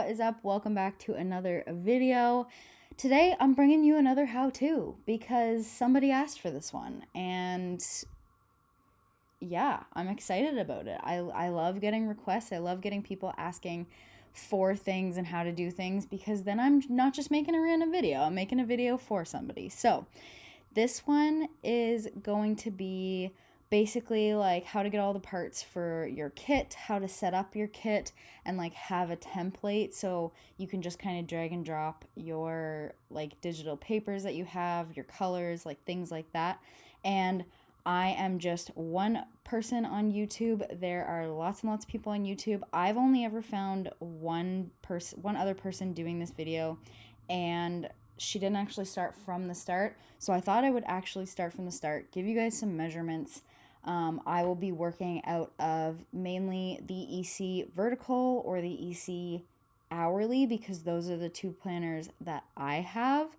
what is up? Welcome back to another video. Today I'm bringing you another how-to because somebody asked for this one, and yeah, I'm excited about it. I love getting requests. I love getting people asking for things and how to do things, because then I'm not just making a random video, I'm making a video for somebody. So this one is going to be basically like how to get all the parts for your kit, how to set up your kit, and like have a template so you can just kind of drag and drop your like digital papers that you have, your colors, like things like that. And I am just one person on YouTube. There are lots and lots of people on YouTube. I've only ever found one other person doing this video, and she didn't actually start from the start. So I thought I would actually start from the start, give you guys some measurements. I will be working out of mainly the EC vertical or the EC hourly, because those are the two planners that I have.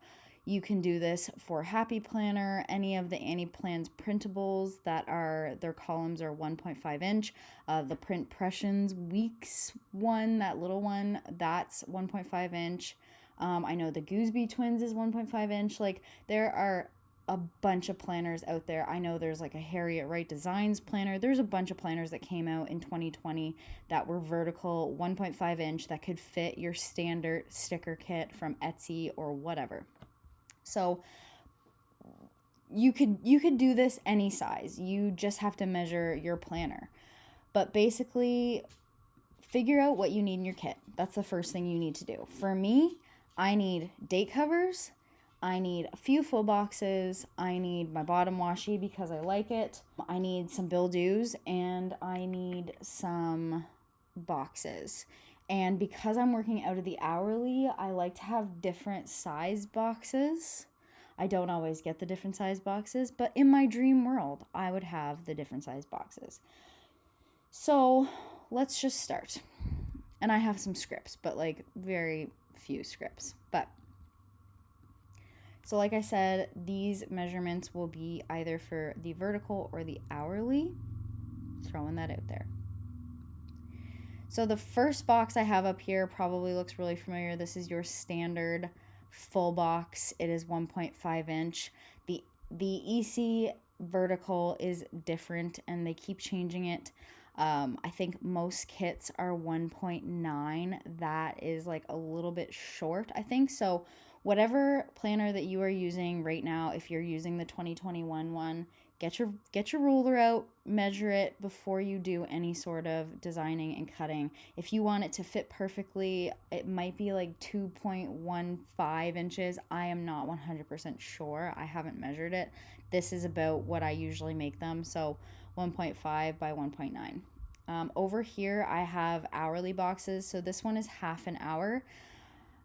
You can do this for Happy Planner, any of the Annie Plans printables that are, their columns are 1.5 inch. The Print Pressions Weeks one, that little one, that's 1.5 inch. I know the Gooseby Twins is 1.5 inch. Like, there are a bunch of planners out there. I know there's like a Harriet Wright Designs planner. There's a bunch of planners that came out in 2020 that were vertical 1.5 inch that could fit your standard sticker kit from Etsy or whatever. So you could do this any size. You just have to measure your planner. But basically, figure out what you need in your kit. That's the first thing you need to do. For me, I need date covers, I need a few full boxes, I need my bottom washi because I like it, I need some bill-dos, and I need some boxes. And because I'm working out of the hourly, I like to have different size boxes. I don't always get the different size boxes, but in my dream world, I would have the different size boxes. So let's just start. And I have some scripts, but like very few scripts. But so like I said, these measurements will be either for the vertical or the hourly. Throwing that out there. So the first box I have up here probably looks really familiar. This is your standard full box. It is 1.5 inch. The EC vertical is different, and they keep changing it. I think most kits are 1.9. That is like a little bit short, I think. So whatever planner that you are using right now, if you're using the 2021 one, get your ruler out, measure it before you do any sort of designing and cutting. If you want it to fit perfectly, it might be like 2.15 inches. I am not 100% sure. I haven't measured it. This is about what I usually make them. So 1.5 by 1.9. Over here, I have hourly boxes. So this one is half an hour.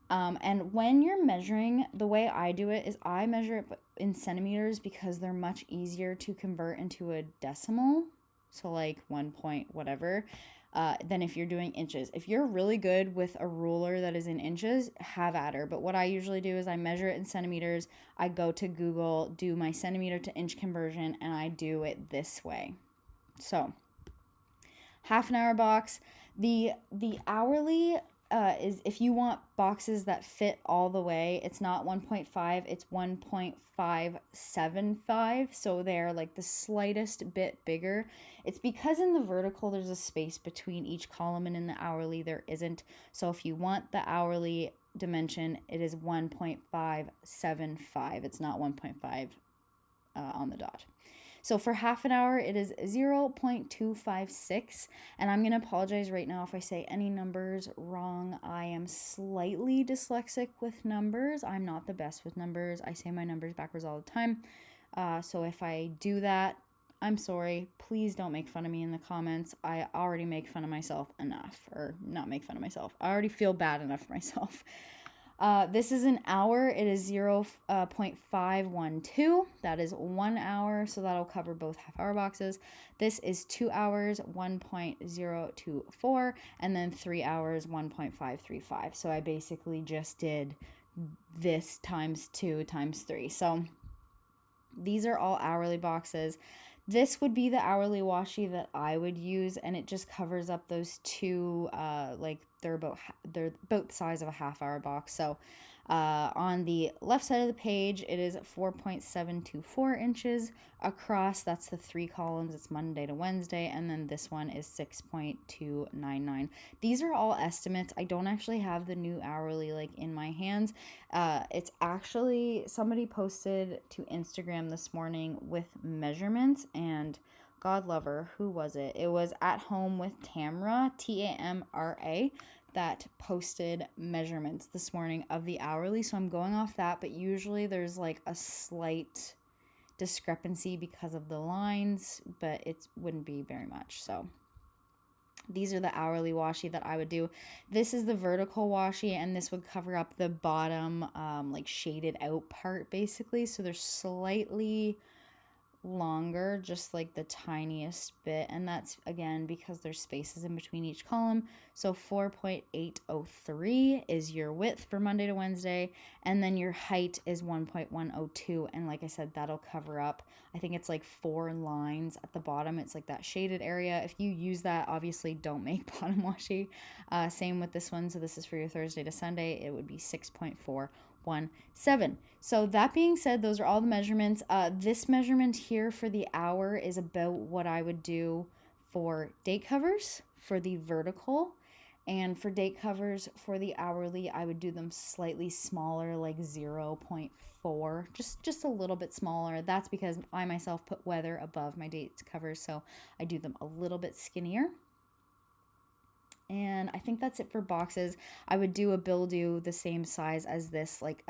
And when you're measuring, the way I do it is I measure it in centimeters because they're much easier to convert into a decimal. So like 1 point whatever, than if you're doing inches. If you're really good with a ruler that is in inches, have at her. But what I usually do is I measure it in centimeters. I go to Google, do my centimeter to inch conversion, and I do it this way. So half an hour box. The hourly is if you want boxes that fit all the way, it's not 1.5, it's 1.575, so they're like the slightest bit bigger. It's because in the vertical there's a space between each column, and in the hourly there isn't. So if you want the hourly dimension, it is 1.575. It's not 1.5 on the dot. So for half an hour, it is 0.256, and I'm going to apologize right now if I say any numbers wrong. I am slightly dyslexic with numbers. I'm not the best with numbers. I say my numbers backwards all the time. So if I do that, I'm sorry. Please don't make fun of me in the comments. I already make fun of myself enough, or not make fun of myself. I already feel bad enough for myself. This is an hour. It is 0.512. That is 1 hour, so that'll cover both half-hour boxes. This is 2 hours, 1.024, and then 3 hours, 1.535. So I basically just did this times 2 times 3. So these are all hourly boxes. This would be the hourly washi that I would use, and it just covers up those two, like they're about the size of a half-hour box. So on the left side of the page, it is 4.724 inches across. That's the 3 columns. It's Monday to Wednesday. And then this one is 6.299. These are all estimates. I don't actually have the new hourly like in my hands. It's actually, somebody posted to Instagram this morning with measurements, and God love her, who was it? It was At Home with Tamra, Tamra, that posted measurements this morning of the hourly. So I'm going off that, but usually there's like a slight discrepancy because of the lines, but it wouldn't be very much. So these are the hourly washi that I would do. This is the vertical washi, and this would cover up the bottom like shaded out part basically. So they're slightly longer, just like the tiniest bit, and that's again because there's spaces in between each column. So 4.803 is your width for Monday to Wednesday, and then your height is 1.102, and like I said, that'll cover up, I think it's like 4 lines at the bottom. It's like that shaded area. If you use that, obviously don't make bottom washi. Same with this one. So this is for your Thursday to Sunday. It would be 6.417. So that being said, those are all the measurements. This measurement here for the hour is about what I would do for date covers for the vertical, and for date covers for the hourly, I would do them slightly smaller, like 0.4, just a little bit smaller. That's because I myself put weather above my date covers, so I do them a little bit skinnier. And I think that's it for boxes. I would do a bill due the same size as this, like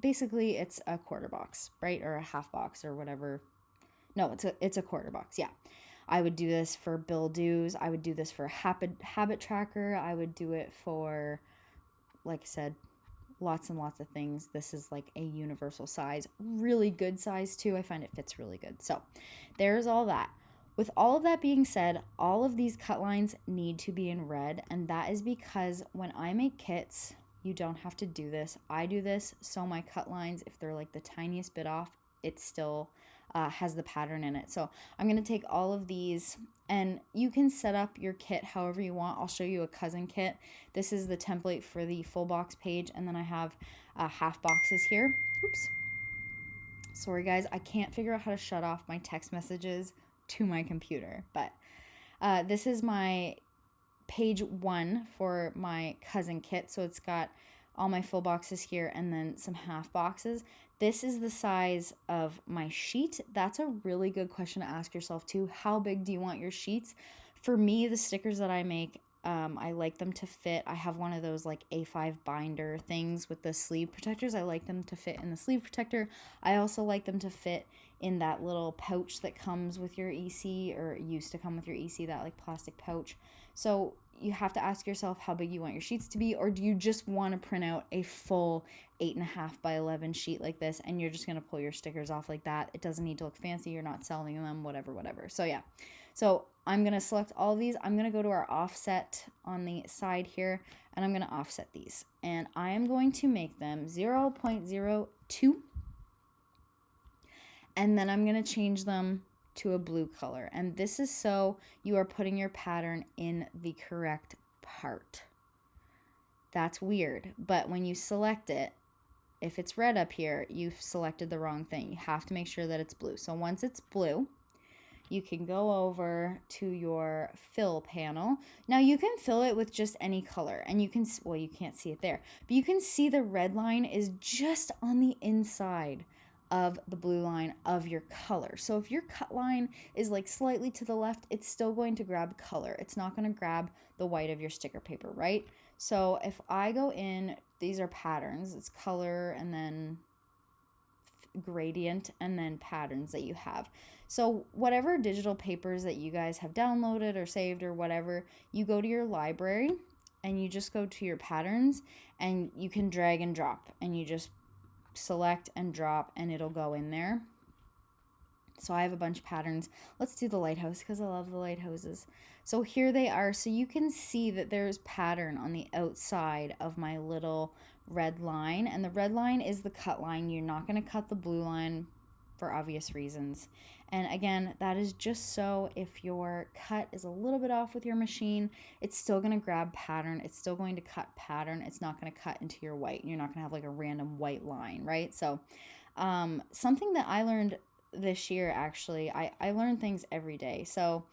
basically it's a quarter box, right? Or a half box or whatever. No, it's a quarter box, yeah. I would do this for bill dues. I would do this for habit tracker. I would do it for, like I said, lots and lots of things. This is like a universal size, really good size too. I find it fits really good. So there's all that. With all of that being said, all of these cut lines need to be in red, and that is because when I make kits, you don't have to do this. I do this so my cut lines, if they're like the tiniest bit off, it still has the pattern in it. So I'm going to take all of these, and you can set up your kit however you want. I'll show you a cousin kit. This is the template for the full box page, and then I have half boxes here. Oops. Sorry guys, I can't figure out how to shut off my text messages to my computer, but this is my page 1 for my cousin kit. So it's got all my full boxes here and then some half boxes. This is the size of my sheet. That's a really good question to ask yourself too. How big do you want your sheets? For me, the stickers that I make, I like them to fit. I have one of those like A5 binder things with the sleeve protectors. I like them to fit in the sleeve protector. I also like them to fit in that little pouch that comes with your EC, or used to come with your EC, that like plastic pouch. So you have to ask yourself how big you want your sheets to be, or do you just want to print out a full 8.5 by 11 sheet like this, and you're just going to pull your stickers off like that. It doesn't need to look fancy. You're not selling them, whatever. So yeah. So I'm going to select all of these. I'm going to go to our offset on the side here, and I'm going to offset these. And I am going to make them 0.02. And then I'm going to change them to a blue color. And this is so you are putting your pattern in the correct part. That's weird. But when you select it, if it's red up here, you've selected the wrong thing. You have to make sure that it's blue. So once it's blue, you can go over to your fill panel. Now you can fill it with just any color, and you can, well, you can't see it there, but you can see the red line is just on the inside of the blue line of your color. So if your cut line is like slightly to the left, it's still going to grab color. It's not going to grab the white of your sticker paper, right? So if I go in, these are patterns, it's color and then gradient and then patterns that you have. So whatever digital papers that you guys have downloaded or saved or whatever, you go to your library and you just go to your patterns, and you can drag and drop, and you just select and drop and it'll go in there. So I have a bunch of patterns. Let's do the lighthouse because I love the lighthouses. So here they are. So you can see that there's pattern on the outside of my little red line, and the red line is the cut line. You're not going to cut the blue line. for obvious reasons. And again, that is just so if your cut is a little bit off with your machine, it's still going to grab pattern. It's still going to cut pattern. It's not going to cut into your white. You're not going to have like a random white line, right? So something that I learned this year, actually, I learn things every day. So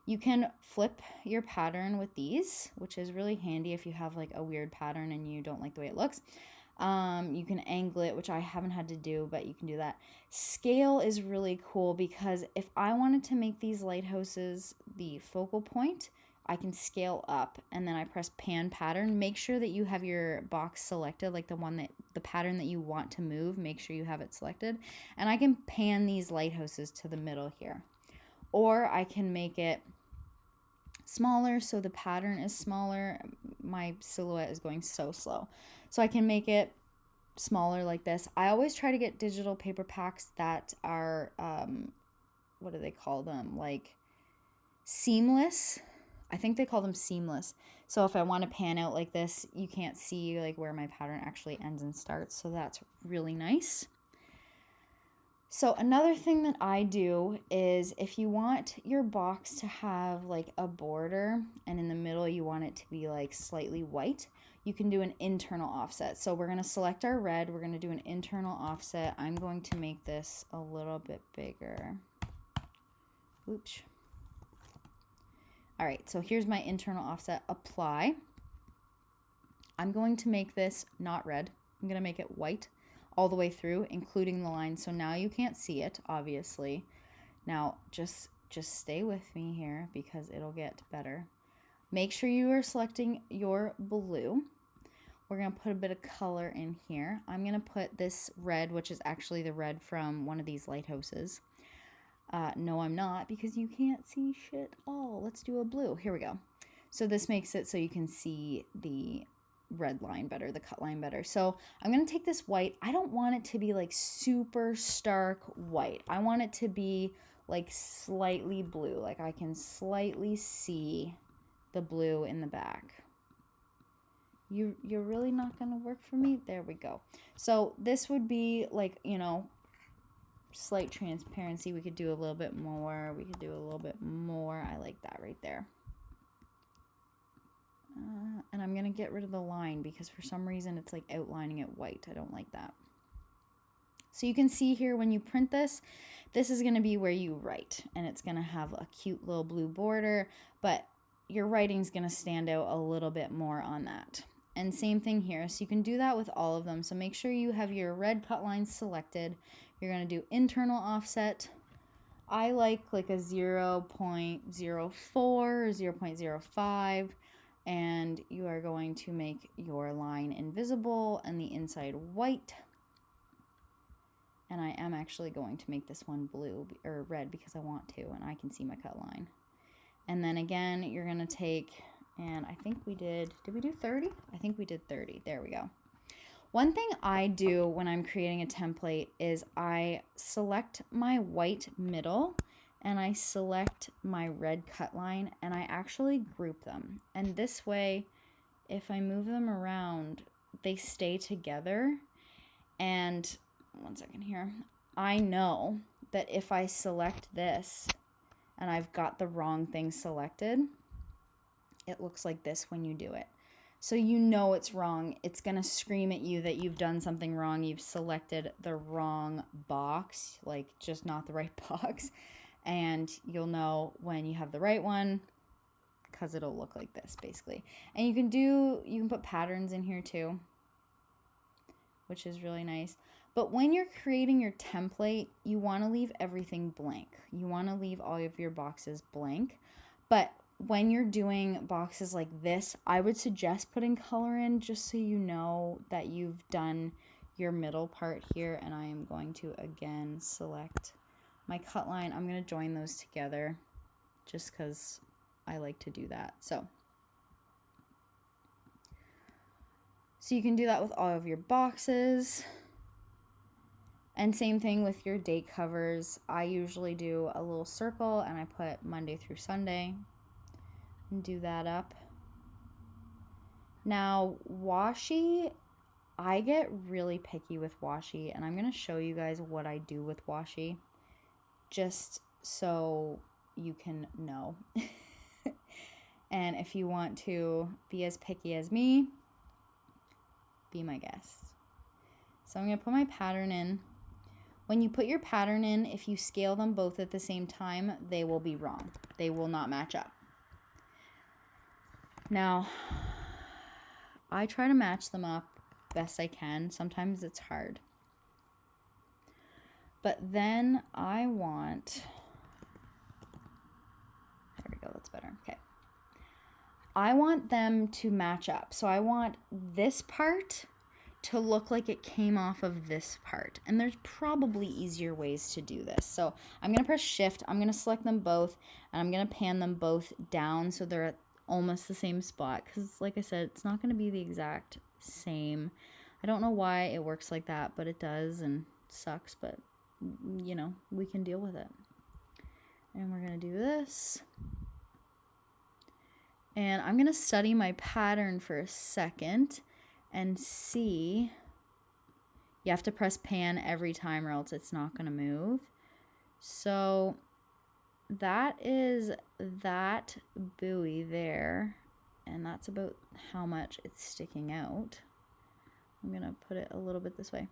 you can flip your pattern with these, which is really handy if you have like a weird pattern and you don't like the way it looks. You can angle it, which I haven't had to do, but you can do that. Scale is really cool because if I wanted to make these lighthouses the focal point, I can scale up and then I press pan pattern. Make sure that you have your box selected, like the pattern that you want to move, make sure you have it selected. And I can pan these lighthouses to the middle here. Or I can make it smaller so the pattern is smaller. My silhouette is going so slow. So I can make it smaller like this. I always try to get digital paper packs that are, what do they call them? Like seamless. I think they call them seamless. So if I want to pan out like this, you can't see like where my pattern actually ends and starts. So that's really nice. So another thing that I do is if you want your box to have like a border and in the middle you want it to be like slightly white, you can do an internal offset. So we're going to select our red. We're going to do an internal offset. I'm going to make this a little bit bigger. Oops. All right, so here's my internal offset. Apply. I'm going to make this not red. I'm going to make it white all the way through, including the line. So now you can't see it, obviously. Now just stay with me here because it'll get better. Make sure you are selecting your blue. We're going to put a bit of color in here. I'm going to put this red, which is actually the red from one of these lighthouses. No, I'm not, because you can't see shit all. Let's do a blue. Here we go. So this makes it so you can see the red line better, the cut line better. So I'm going to take this white. I don't want it to be like super stark white. I want it to be like slightly blue. Like I can slightly see the blue in the back. You're really not going to work for me? There we go. So this would be like, you know, slight transparency. We could do a little bit more. We could do a little bit more. I like that right there. And I'm going to get rid of the line because for some reason it's like outlining it white. I don't like that. So you can see here when you print this, this is going to be where you write. And it's going to have a cute little blue border. But your writing's going to stand out a little bit more on that. And same thing here. So you can do that with all of them. So make sure you have your red cut lines selected. You're going to do internal offset. I like a 0.04 or 0.05. And you are going to make your line invisible and the inside white. And I am actually going to make this one blue or red because I want to, and I can see my cut line. And then again, you're going to take, and I think we did we do 30? I think we did 30. There we go. One thing I do when I'm creating a template is I select my white middle and I select my red cut line and I actually group them. And this way, if I move them around, they stay together. And one second here, I know that if I select this and I've got the wrong thing selected, it looks like this when you do it. So you know it's wrong. It's going to scream at you that you've done something wrong. You've selected the wrong box, like just not the right box. And you'll know when you have the right one because it'll look like this basically. And you can put patterns in here too, which is really nice. But when you're creating your template, you want to leave everything blank. You want to leave all of your boxes blank. But when you're doing boxes like this, I would suggest putting color in just so you know that you've done your middle part here. And I am going to again select my cut line. I'm going to join those together just because I like to do that. So you can do that with all of your boxes. And same thing with your date covers. I usually do a little circle and I put Monday through Sunday and do that up. Now, washi, I get really picky with washi, and I'm going to show you guys what I do with washi just so you can know. And if you want to be as picky as me, be my guest. So I'm going to put my pattern in. When you put your pattern in, if you scale them both at the same time, they will be wrong. They will not match up. Now, I try to match them up best I can. Sometimes it's hard. But then I want, there we go, that's better. Okay. I want them to match up. So I want this part to look like it came off of this part. And there's probably easier ways to do this. So I'm going to press shift. I'm going to select them both, and I'm going to pan them both down so they're at almost the same spot. Because like I said, it's not going to be the exact same. I don't know why it works like that, but it does, and it sucks. But, you know, we can deal with it. And we're going to do this. And I'm going to study my pattern for a second and see. You have to press pan every time or else it's not going to move. So that is that buoy there, and that's about how much it's sticking out. I'm going to put it a little bit this way.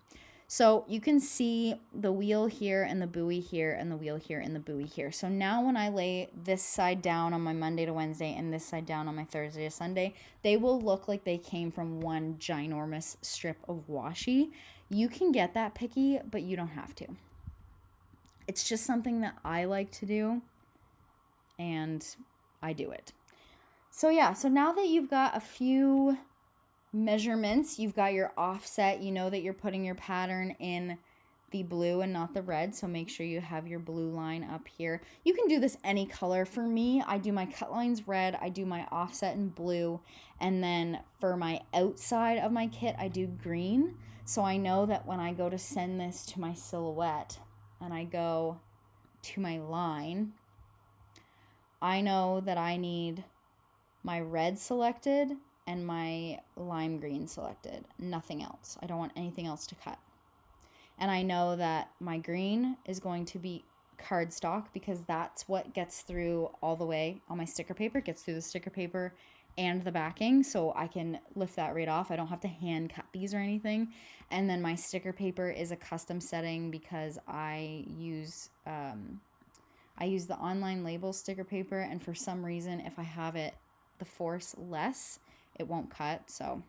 So you can see the wheel here and the buoy here and the wheel here and the buoy here. So now when I lay this side down on my Monday to Wednesday and this side down on my Thursday to Sunday, they will look like they came from one ginormous strip of washi. You can get that picky, but you don't have to. It's just something that I like to do, and I do it. So yeah, so now that you've got a few measurements, you've got your offset, you know that you're putting your pattern in the blue and not the red, so make sure you have your blue line up here. You can do this any color. For me, I do my cut lines red, I do my offset in blue, and then for my outside of my kit, I do green. So I know that when I go to send this to my silhouette and I go to my line, I know that I need my red selected and my lime green selected, nothing else. I don't want anything else to cut. And I know that my green is going to be cardstock because that's what gets through all the way on my sticker paper. It gets through the sticker paper and the backing, so I can lift that right off. I don't have to hand cut these or anything. And then my sticker paper is a custom setting because I use the online label sticker paper, and for some reason, if I have it the force less, it won't cut. So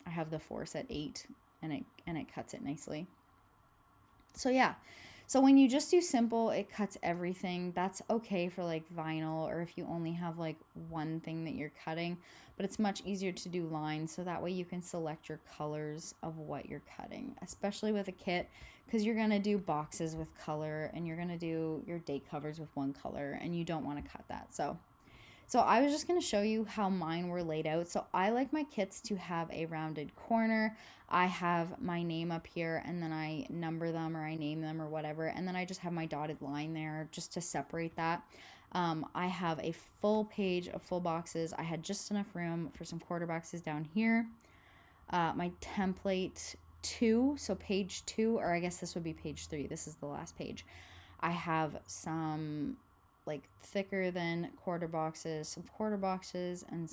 I have the force at 8, and it cuts it nicely. So yeah, so when you just do simple, it cuts everything. That's okay for like vinyl, or if you only have like one thing that you're cutting, but it's much easier to do lines, so that way you can select your colors of what you're cutting, especially with a kit, because you're going to do boxes with color, and you're going to do your date covers with one color, and you don't want to cut that. So I was just going to show you how mine were laid out. So I like my kits to have a rounded corner. I have my name up here, and then I number them or I name them or whatever. And then I just have my dotted line there just to separate that. I have a full page of full boxes. I had just enough room for some quarter boxes down here. My template 2, so page 2, or I guess this would be page 3. This is the last page. I have some like thicker than quarter boxes, some quarter boxes, and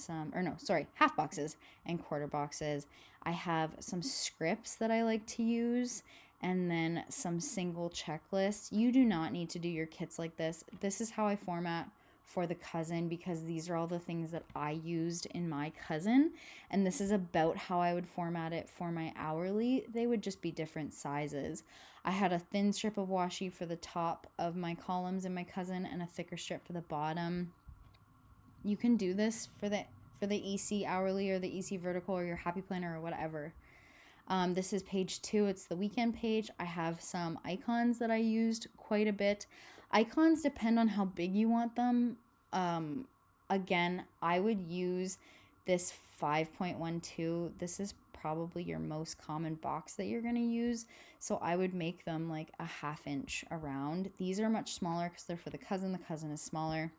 half boxes and quarter boxes. I have some scripts that I like to use, and then some single checklists. You do not need to do your kits like this. This is how I format for the cousin, because these are all the things that I used in my cousin, and this is about how I would format it for my hourly. They would just be different sizes. I had a thin strip of washi for the top of my columns in my cousin and a thicker strip for the bottom. You can do this for the EC hourly or the EC vertical or your happy planner or whatever. This is page 2. It's the weekend page. I have some icons that I used quite a bit. Icons depend on how big you want them. Again, I would use this 5.12. This is probably your most common box that you're going to use. So I would make them like a 1/2 inch around. These are much smaller because they're for the cousin. The cousin is smaller.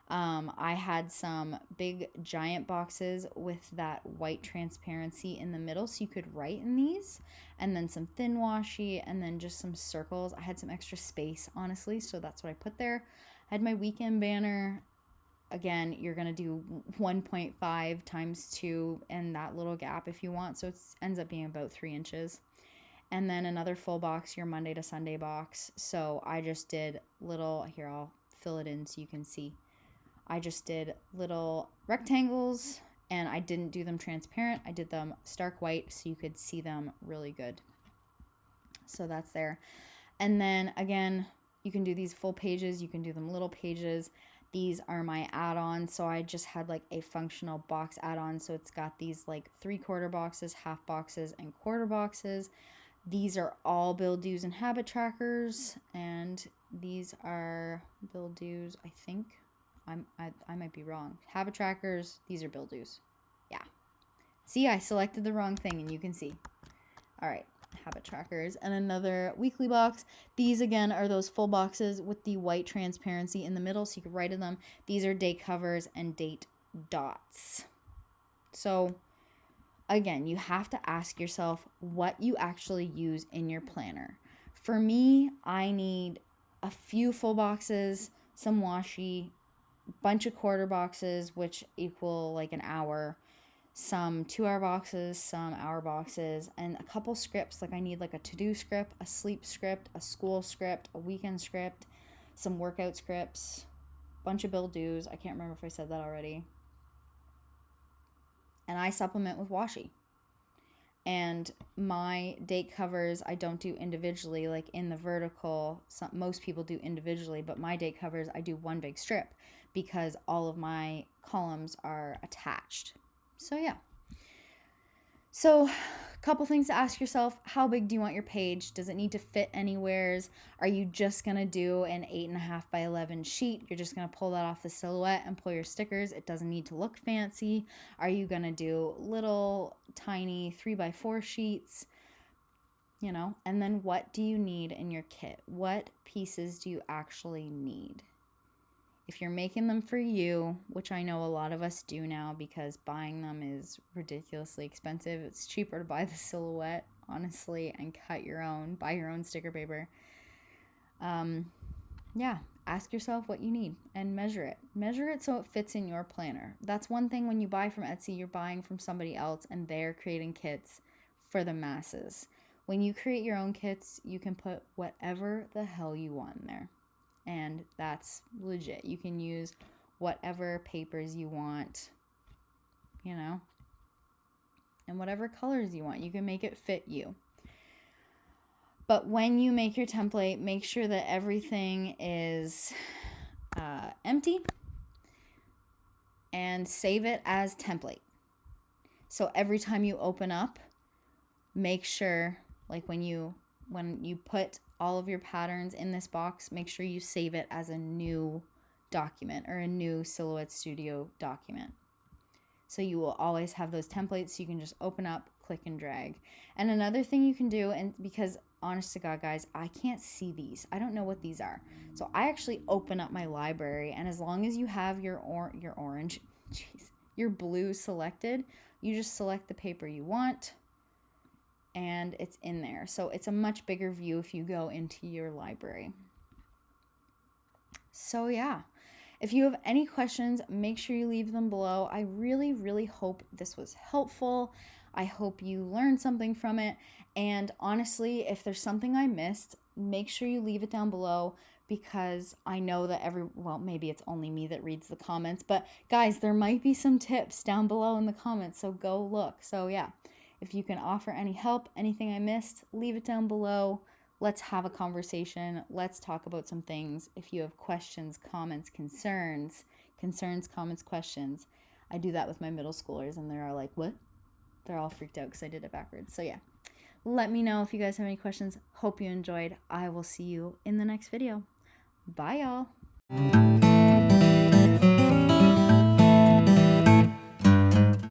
I had some big giant boxes with that white transparency in the middle so you could write in these, and then some thin washi, and then just some circles. I had some extra space, honestly, so that's what I put there. I had my weekend banner. Again, you're going to do 1.5 times 2 and that little gap if you want, so it ends up being about 3 inches. And then another full box, your Monday to Sunday box. So I just did little, here I'll fill it in so you can see. I just did little rectangles, and I didn't do them transparent. I did them stark white so you could see them really good. So that's there. And then again, you can do these full pages, you can do them little pages. These are my add-ons, so I just had like a functional box add-on. So it's got these like 3/4 boxes, half boxes, and quarter boxes. These are all bill dues and habit trackers, and these are bill dues, I think. I might be wrong. Habit trackers, these are bill dues. Yeah. See, I selected the wrong thing, and you can see. All right, habit trackers, and another weekly box. These, again, are those full boxes with the white transparency in the middle, so you can write in them. These are date covers and date dots. So, again, you have to ask yourself what you actually use in your planner. For me, I need a few full boxes, some washi, bunch of quarter boxes, which equal like an hour, some 2-hour boxes, some hour boxes, and a couple scripts. Like I need like a to-do script, a sleep script, a school script, a weekend script, some workout scripts, bunch of bill dues. I can't remember if I said that already. And I supplement with washi. And my date covers, I don't do individually, like in the vertical. Most people do individually, but my date covers, I do one big strip because all of my columns are attached. So yeah. So a couple things to ask yourself. How big do you want your page? Does it need to fit anywheres? Are you just going to do an 8.5 by 11 sheet? You're just going to pull that off the silhouette and pull your stickers. It doesn't need to look fancy. Are you going to do little tiny 3x4 sheets? You know, and then what do you need in your kit? What pieces do you actually need? If you're making them for you, which I know a lot of us do now because buying them is ridiculously expensive. It's cheaper to buy the silhouette, honestly, and buy your own sticker paper. Yeah, ask yourself what you need and measure it. Measure it so it fits in your planner. That's one thing when you buy from Etsy, you're buying from somebody else and they're creating kits for the masses. When you create your own kits, you can put whatever the hell you want in there. And that's legit. You can use whatever papers you want, you know, and whatever colors you want. You can make it fit you. But when you make your template, make sure that everything is empty and save it as template. So every time you open up, make sure, like when you put all of your patterns in this box, make sure you save it as a new document or a new Silhouette Studio document. So you will always have those templates so you can just open up, click and drag. And another thing you can do, and because honest to God, guys, I can't see these. I don't know what these are. So I actually open up my library, and as long as you have your blue selected, you just select the paper you want, and it's in there. So it's a much bigger view if you go into your library. So yeah, if you have any questions, make sure you leave them below. I really, really hope this was helpful. I hope you learned something from it. And honestly, if there's something I missed, make sure you leave it down below, because I know that maybe it's only me that reads the comments, but guys, there might be some tips down below in the comments, so go look. So yeah. If you can offer any help, anything I missed, leave it down below. Let's have a conversation. Let's talk about some things. If you have questions, comments, concerns, comments, questions. I do that with my middle schoolers, and they're all like, what? They're all freaked out because I did it backwards. So yeah, let me know if you guys have any questions. Hope you enjoyed. I will see you in the next video. Bye, y'all.